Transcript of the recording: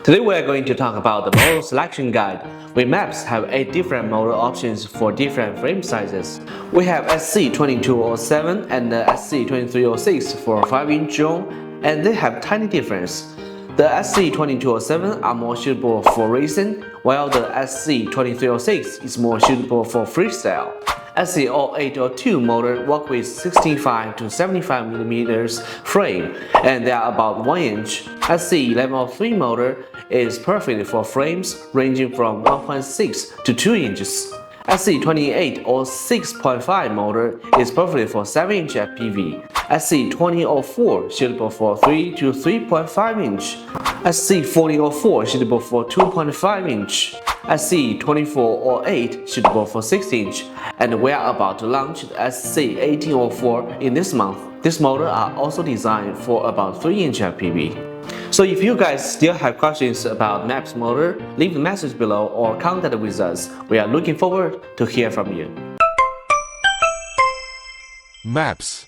Today we are going to talk about the motor selection guide. We MEPS have 8 different motor options for different frame sizes. We have SC2207 and the SC2306 for 5-inch drone, and they have tiny difference. The SC2207 are more suitable for racing, while the SC2306 is more suitable for freestyle. SC0802 motor work with 65 to 75 mm frame, and they are about 1 inch. SC1103 motor is perfect for frames ranging from 1.6 to 2 inches. SC28 or 6.5 motor is perfect for 7-inch FPV. SC2004 suitable for 3 to 3.5 inch. SC4004 suitable for 2.5 inch. SC2408 suitable for 6 inch. And we are about to launch the SC1804 in this month. These motors are also designed for about 3-inch FPV. So if you guys still have questions about MEPS motor, leave a message below or contact with us. We are looking forward to hear from you. MEPS